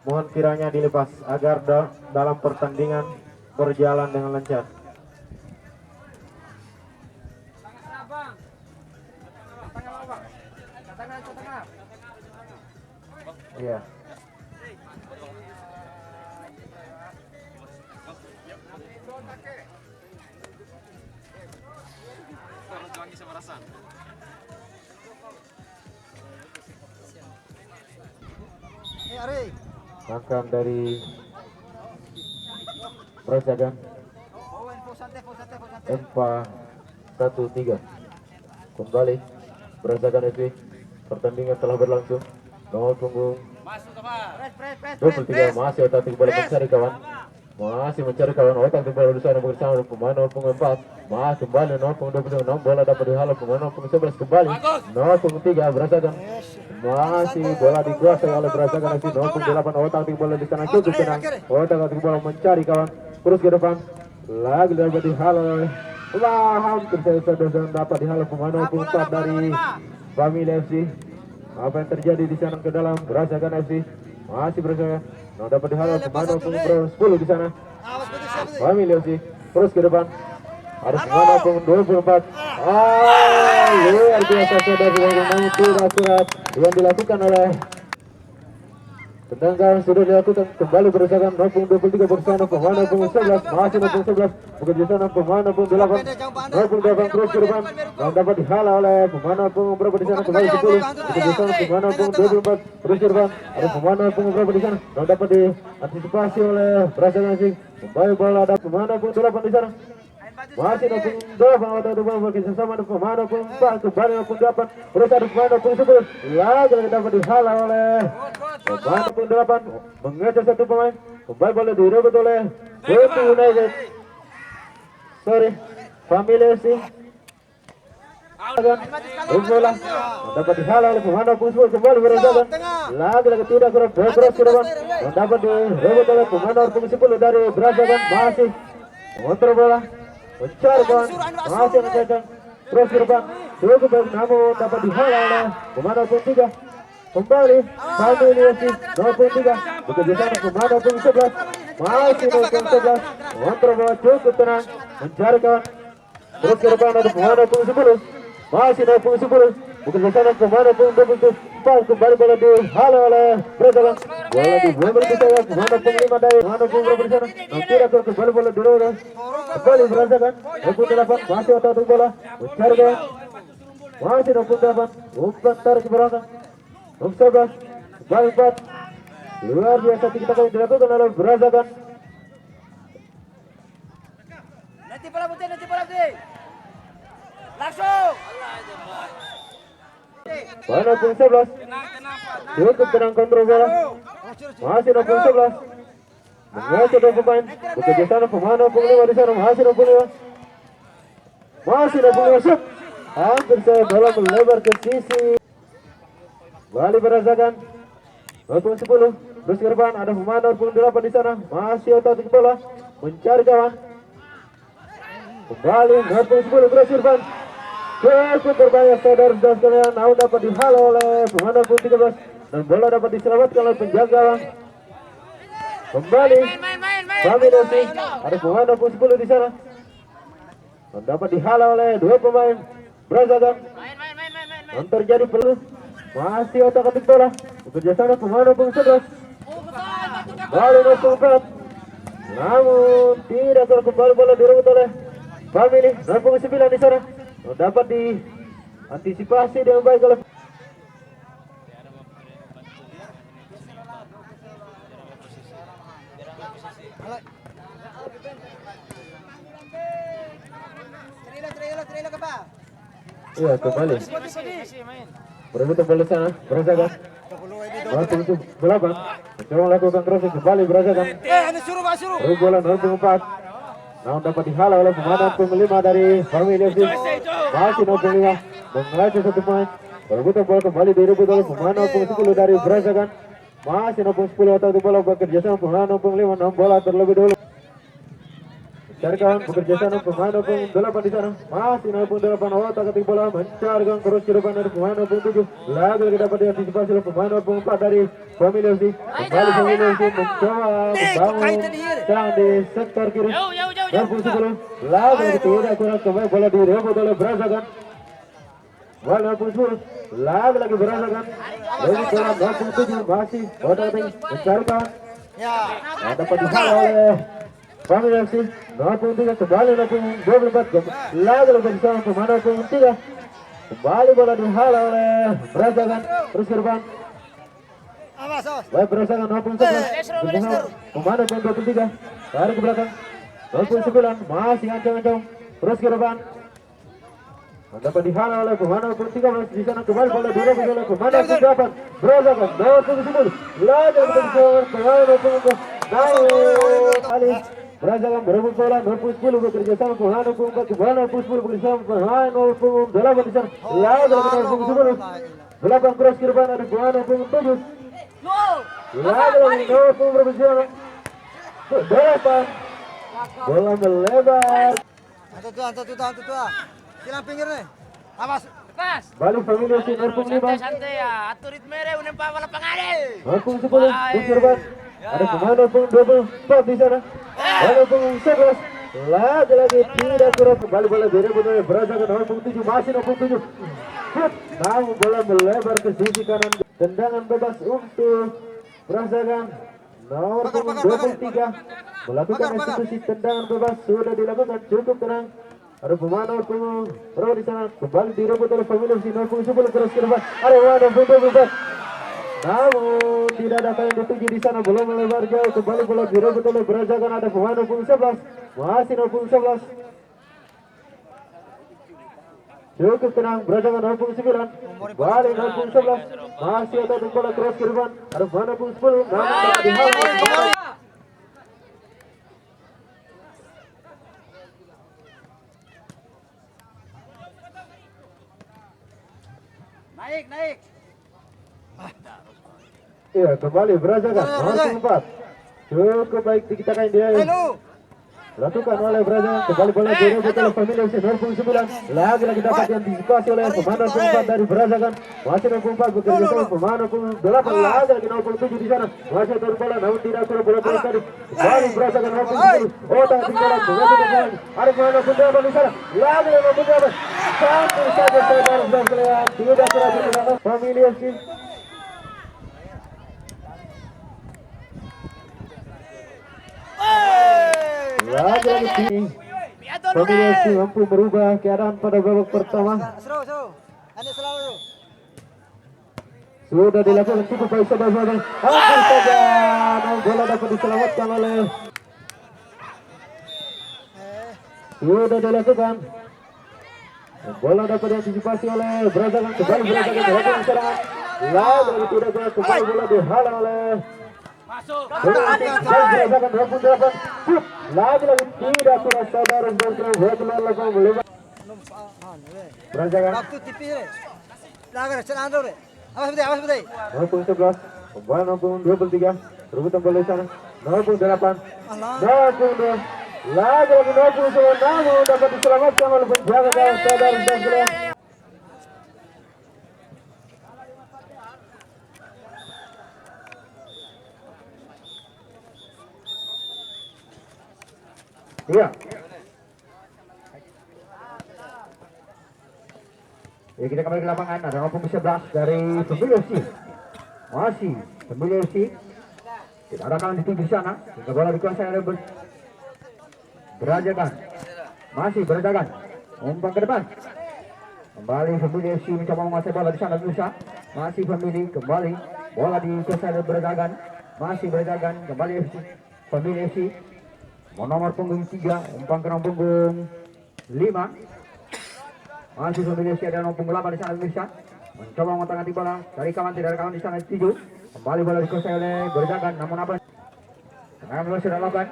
Mohon kiranya dilepas agar dalam pertandingan berjalan dengan lancar. Iya. Makam dari Brajagan Empa 13 kembali Brajagan FC. Pertandingan telah berlangsung. Nomor punggung 23 masih otak bola mencari kawan. Masih mencari kawan otak bola di sana bersama pemain nomor punggung 4. Masih kembali nomor punggung 26 bola dapat dihalau pemain nomor punggung 11 kembali. Nomor punggung 3 Brajagan. Masih bola dikuasai oleh Brajagan FC. Nomor punggung 8 otak bola di sana cukup tenang. Otak bola mencari kawan. Terus ke depan. Lagi dapat dihalau oleh hampir saja dapat dihalau pemain nomor punggung 4 dari Family FC. Apa yang terjadi di sana ke dalam Brajagan FC? Masih Brajagan. Nah, dapat dihalau pemain nomor punggung 10 di sana. Family FC. Terus ke depan. Ada pemain nomor punggung 24. Luar biasa saudara, namun tidak surat yang dilakukan oleh tendangan sudah dilakukan kembali Brajagan nomor punggung 23 bersama pemain nomor punggung 11. Masih nomor punggung 11 bekerja sana pemain nomor punggung 8 nomor punggung 8 terus ke depan dan dapat dihalau oleh pemain nomor punggung berapa di sana kembali 10 bekerja sana pemain nomor punggung 24 terus ke depan ada pemain nomor punggung berapa di sana dan dapat diantisipasi oleh Brajagan sih kembali bola ada pemain nomor punggung 8 di sana. Masih nomor punggung 2 atau bola bekerja sama dengan pemain nomor punggung 4 kembali nomor punggung 8 terus ada pemain nomor punggung 10 lagi dapat dihalau oleh pemain nomor punggung 8 mengejar satu pemain kembali bola direbut oleh Batu United. Family FC. Bola dapat dihalau oleh pemain nomor punggung 10 kembali Brajagan. Lagi tidak kurang bergerak ke depan dan dapat direbut oleh pemain nomor punggung 10 dari Brajagan. Masih mengontrol bola mencari kawan masih mencetak terus ke depan cukup baik namun dapat dihalau oleh pemain nomor punggung 3 kembali Family FC nomor punggung 3 bekerja sama pemain nomor punggung 11 masih nomor punggung 11 mengontrol bola cukup tenang mencari kawan terus ke depan ada pemain nomor punggung 10 masih nomor punggung 10 bekerja sama pemain nomor punggung 24 kembali bola dihalau oleh Brajagan bola dibuang dari saya pemain nomor punggung 5 dari pemain nomor punggung berapa di sana tidak kembali bola direbut kembali Brajagan nomor punggung 8 masih otak bola mencari kawan masih nomor punggung 8 umpan tarik ke belakang nomor 11 kembali 4 luar biasa kita kali dilakukan oleh Brajagan. Nanti bola putih langsung pemain nomor punggung 11 cukup tenang kontrol bola masih nomor punggung 11 mengejar dua pemain bekerja sana pemain nomor punggung 5 di sana masih nomor punggung 5 masih nomor punggung 5 shoot hampir saya bola melebar ke sisi kembali Brajagan nomor punggung 10 terus ke depan ada pemain nomor punggung 8 di sana masih otak bola mencari kawan kembali nomor punggung 10 terus ke depan cukup berbahaya saudara-saudara sekalian namun dapat dihalau oleh pemain nomor punggung 13 dan bola dapat diselamatkan oleh penjaga kembali Family FC ada pemain nomor punggung 10 di sana dan dapat dihalau oleh dua pemain Brajagan dan terjadi perlu masih otak-atik bola bekerja sama pemain nomor punggung 11 kembali nomor punggung 4 namun tidak kembali bola direbut oleh Family nomor punggung 9 di sana dapat diantisipasi dengan baik oleh iya kembali berebut bola sana Brajagan waktu itu belapan mencoba melakukan crossing kembali Brajagan terus bola 0.4 namun dapat dihalau oleh pemain nomor punggung 5 dari Family FC masih nomor punggung 5 mengelacak satu pemain berebutan bola kembali direbut oleh pemain nomor punggung 10 dari Brajagan masih nomor punggung 10 atau bola bekerja sama pemain nomor punggung 5 namun bola terlebih dahulu Cari kawan bekerja sana pemain opung 8 di sana. Masih opung 8 otak ketik bola mencari kawan terus ke depan dari pemain opung 7. Lagi dapat diantisipasi oleh pemain opung 4 dari Family FC. Kembali Family FC mencoba membangun serang di sektor kiri. Opung 10. Lagi tidak kurang kembali bola direbut oleh Brazagan. Bola opung 10. Lagi Brazagan. Lagi bola opung 7 masih otak ketik mencari kawan. Dapat dihalau oleh Family FC. 23 kembali 24 lagi bersama pemain 23 kembali bola dihalau oleh Brazagan terus ke depan. Baik Brazagan 11 pemain 23 tarik ke belakang 29 masih ancang-ancang terus ke depan. Dapat dihalau oleh pemain 13 di sana kembali bola direbut oleh pemain 28 Brazagan 10 lagi bersama pemain 23 naik kali Brazagan berebut bola 10 bekerja sama pemain 4 kembali 10 bekerja sama pemain 8 di sana lagi 10 8 cross ke depan ada pemain 7 lagi 10 bekerja sama 8 bola melebar Tuh. Silang pinggir nih. Awas. Lepas. Balik Family FC 5 Santai ya. Atur ritme deh. Udah apa lapangan deh. 10 terus ke depan ada pemain 24 di sana. Bola 11 lagi tidak kurang kembali bola direbut oleh Brazagan 7 masih 7 namun bola melebar ke sisi kanan. Tendangan bebas untuk Brazagan nomor 23 melakukan eksekusi tendangan bebas sudah dilakukan cukup tenang. Ada pemain berapa di sana kembali direbut oleh Family FC 10 terus ke depan ada pemain 24 namun tidak ada yang dituju di sana belum melebar jauh kembali bola direbut oleh Brazagan ada pemain 11 masih 11 cukup tenang Brazagan 9 kembali 11 masih ada bola terus ke depan ada pemain 10 namun dihalau. Naik. Iya kembali Brazagan nomor 4 cukup baik dikitakan dia lakukan oleh Brazagan kembali bola direbut oleh Family FC 9 lagi dapat diantisipasi oleh pemain 4 dari Brazagan masih 4 bekerja sama pemain 8 lagi 7 di sana masih turun bola namun tidak kurang bola terus tadi kembali Brazagan 10 otak tinggalan dengan ada pemain 8 di sana lagi 8 sampai saja saudara tidak kurang Family FC. Lagi Family FC mampu merubah keadaan pada babak pertama. Seru. Anda selalu. Sudah dilakukan cukup baik saudara-saudara. Hampir saja bola dapat diselamatkan oleh. Sudah dilakukan. Bola dapat diantisipasi oleh Brazagan kembali Brazagan melakukan serangan. Lagi tidak jelas kembali bola dihalau oleh. Brazagan 28 lagi tidak kurang saudara saudara Brazagan Waktu tipis deh. Lagar serangan dulu deh. Awas betul. 11 kembali 23 rebutan bola di sana 28 lagi 29 namun dapat diselamatkan oleh penjaga gawang saudara saudara. Iya. Ya, kita kembali ke lapangan. Ada nomor 11 dari Family FC. Masih Family FC. Tidak ada kawan di sana. Hingga bola dikuasai oleh Brazagan. Masih Brazagan. Umpan ke depan. Kembali Family FC mencoba menguasai bola di sana Nusa. Masih Family kembali. Bola dikuasai oleh Brazagan. Masih Brazagan kembali FC. Family FC. Nomor punggung 3, umpan ke nomor punggung 5. Masih Family FC ada nomor punggung 8 di sana Indonesia. Mencoba mengotak-atik bola dari kawan, tidak ada kawan di sana 7. Kembali bola dikuasai oleh Brazagan, namun apa? Tengah bola sudah lakukan.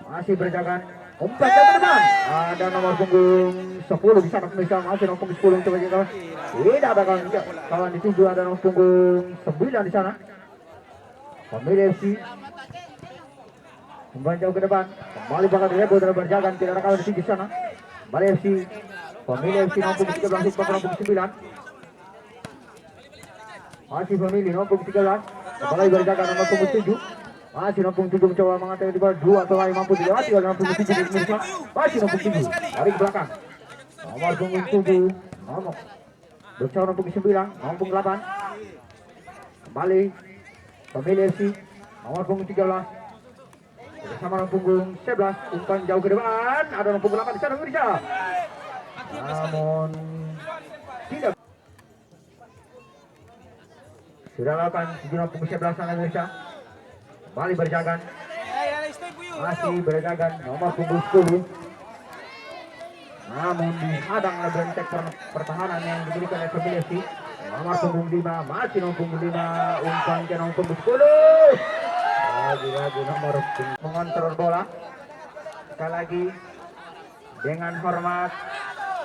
Masih Brazagan, umpan ke depan. Ada nomor punggung 10 di sana Indonesia, masih nomor punggung 10 untuk kawan. Tidak ada kawan di 7, ada nomor punggung 9 di sana. Family FC umpan jauh ke depan, kembali bakal direbut dan berjaga, tidak ada kawan di sana. Kembali FC, pemilih FC nomor 13 umpan nomor 9. Masih pemilih nomor 13, kembali berjaga nomor 7. Masih nomor 7 mencoba mengatai di bawah 2 pemain mampu dilewati oleh nomor 7 di Indonesia. Masih nomor 7 dari belakang. Nomor 7 nomor bercoba nomor 9, nomor 8. Kembali pemilih FC nomor 13 bersama nomor punggung 11, umpan jauh ke depan, ada nomor punggung 8 di sana Indonesia. Namun tidak sudah lakukan nomor punggung 11 sana Indonesia. Kembali berjaga, masih berjaga nomor punggung 10. Namun dihadang oleh bentek pertahanan yang dimiliki oleh pemilih FC. Nomor punggung 5, masih nomor punggung 5, umpan ke nomor punggung 10. Lagi-lagi nomor mengontrol bola. Sekali lagi dengan hormat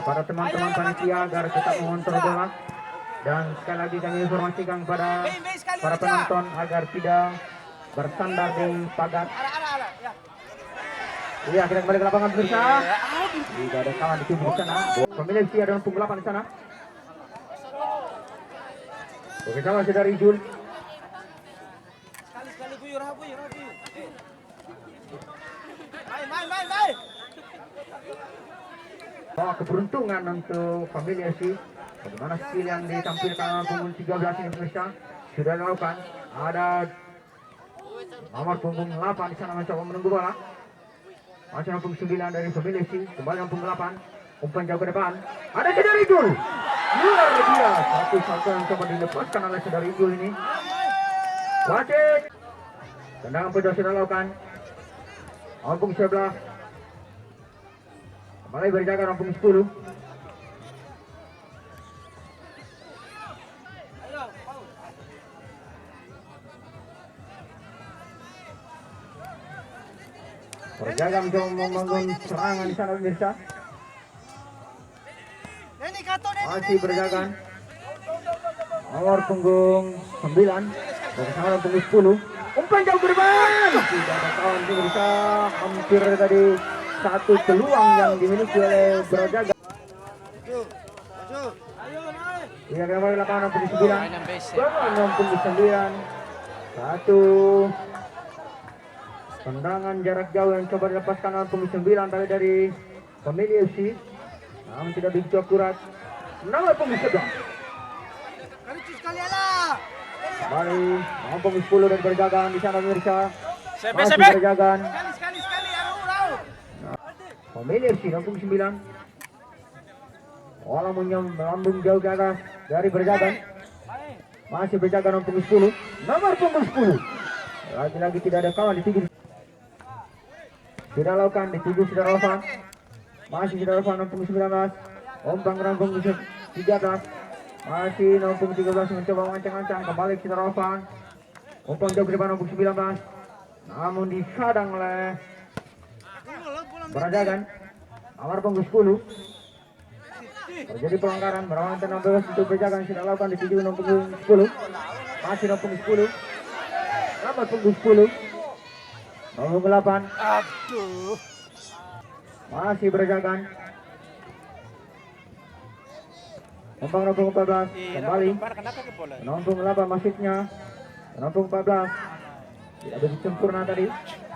kepada teman-teman panitia agar tetap mengontrol bola. Dan sekali lagi kami informasikan kepada para penonton agar tidak bersandar di pagar. Iya, kita kembali ke lapangan pemirsa. Tidak ada kawan di tubuh sana. Pemilih FC ada punggung 8 di sana. Oke, sama masih dari Jul. Sekali-sekali buyur. Main. Keberuntungan untuk pemilih FC. Bagaimana skill yang ditampilkan oleh punggung 13 ini pemirsa sudah dilakukan. Ada nomor punggung 8 di sana mencoba menunggu bola. Masih nomor punggung 9 dari pemilih FC. Kembali nomor punggung 8. Umpan jauh ke depan. Ada Saudara Ijul. Luar biasa. Satu yang coba dilepaskan oleh Saudara Ijul ini. Wasit. Tendangan pojok sudah dilakukan. Nomor punggung 11. Kembali berjaga nomor punggung 10. Berjaga mencoba membangun serangan di sana pemirsa. Masih berjaga. Nomor punggung 9 bersama nomor punggung 10. Umpan jauh ke depan. Tidak ada kawan pemirsa. Hampir tadi satu peluang yang dimiliki oleh berjaga. Iya, kembali lapangan nomor punggung 9. Nomor punggung 9. Satu tendangan jarak jauh yang coba dilepaskan oleh punggung 9 tadi dari pemilih FC. Namun tidak begitu akurat. Nomor punggung 11. Kembali nomor punggung 10 dan berjaga di sana pemirsa. Masih berjaga. Pemilih FC nomor punggung 9. Bola melambung jauh ke atas dari berjaga. Masih berjaga nomor punggung 10. Nomor punggung 10. Lagi-lagi tidak ada kawan di tujuh. Sudah lakukan di tujuh sudah relevan. Masih sudah relevan nomor punggung 19. Umpan nomor punggung 13. Masih nomor punggung 13 mencoba mengancang-ancang. Kembali sudah relevan. Umpan jauh ke depan nomor punggung 19. Namun disadang oleh Berjagan. Nomor punggung 10. Terjadi pelanggaran melawan tenang bebas untuk Berjagan sudah lakukan di tujuh nomor punggung 10. Masih nomor punggung 10. Nomor punggung 10. Nomor 8. Aduh. Masih Berjagan. Umpan nomor punggung 14. Kembali. Nomor punggung 8 masuknya. Nomor punggung 14. Tidak begitu sempurna tadi.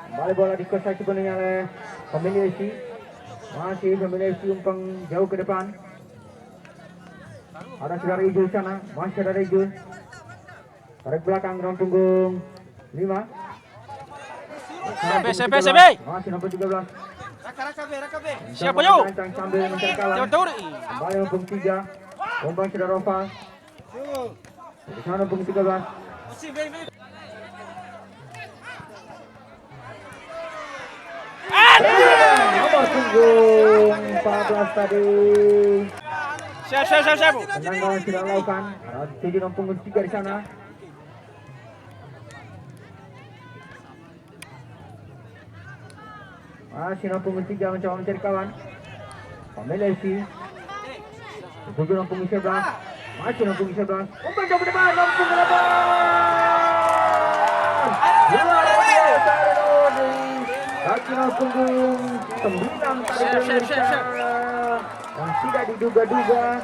Kembali bola dikuasai sepenuhnya oleh pemilih FC. Masih pemilih FC umpan jauh ke depan. Ada Saudara Ijul sana. Masih Saudara Ijul. Tarik belakang nomor punggung 5. CB. Masih nomor 13. Raka. Siapa yuk? Sambil mencari kawan. Kembali nomor punggung 3. Umpan sudah Rova. Di sana punggung 13. Nomor punggung 14 tadi. Siap. Tendangan sudah lakukan. Ada 7 nomor punggung 3 di sana. Masih nomor punggung 3 mencoba mencari kawan. Pemilih FC. 7 nomor punggung 11. Masih nomor punggung 11. Umpan jauh ke depan nomor punggung 8. Luar biasa dari kaki nomor punggung 9 tadi pemirsa yang tidak diduga-duga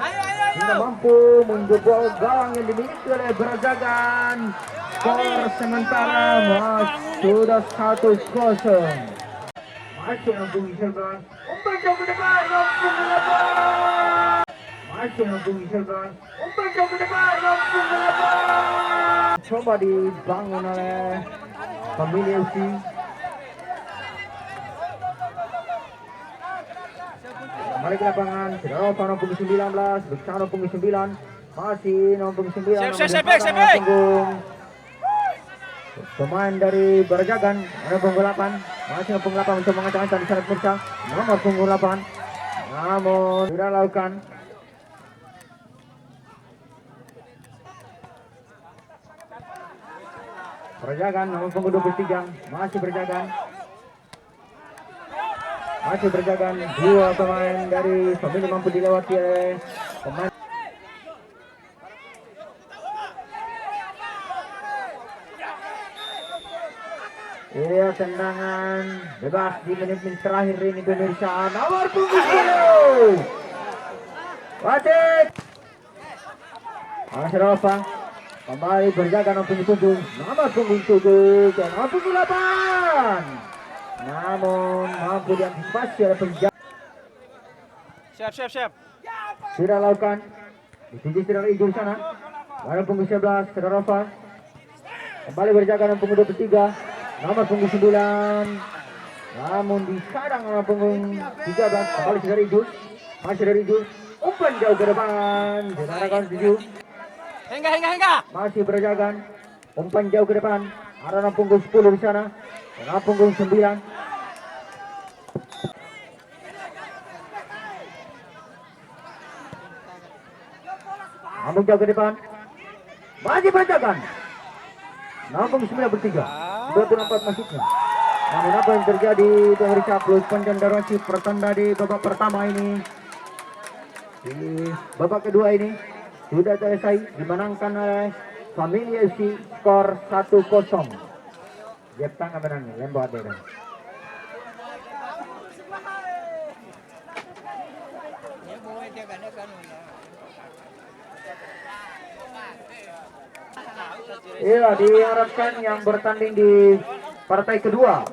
hingga mampu menjebol gawang yang dimiliki oleh Brajagan. Skor sementara sudah 1-0. Masih nomor 11 umpan jauh ke depan nomor 8. Masih nomor 11 umpan jauh ke depan nomor 8. Coba dibangun oleh pemilik FC. Kembali ke lapangan, Sidarova nomor punggung 19, Luciano punggung 9, masih nomor punggung 9, nomor punggung pemain dari Brajagan, nomor punggung 8, masih nomor punggung 8 mencoba mengacak-acak di sana pemirsa, nomor punggung 8, namun tidak lakukan. Brajagan nomor punggung 23, masih Brajagan. Masih Brajagan, dua pemain dari pemilik mampu dilewati oleh pemain. Iya, tendangan bebas di menit-menit terakhir ini pemirsa. Nomor punggung 10 wasit Ashrafah kembali berjaga nomor punggung 7, nomor punggung 7 dan nomor punggung 8. Namun mampu diantisipasi oleh penjaga. Siap. Tidak lakukan. Dituju saudara hijau sana. Nomor punggung 11 saudara Rafa. Kembali berjaga nomor punggung 23, nomor punggung 9. Namun disadang nomor punggung 13. Kembali saudara hijau. Masih dari hijau. Umpan jauh ke depan. Diarahkan 7. Hingga. Masih berjaga. Umpan jauh ke depan. Ada nomor punggung 10 di sana. Nomor punggung 9. Namun jauh ke depan. Masih berjaga. Nomor punggung 9 bertiga. 24 masuknya. Namun apa yang terjadi pemirsa, plus panjang durasi pertanda di babak pertama ini. Di babak kedua ini sudah selesai, dimenangkan oleh Family FC skor 1-0. Jepang menang lembut dia. Iya, diharapkan yang bertanding di partai kedua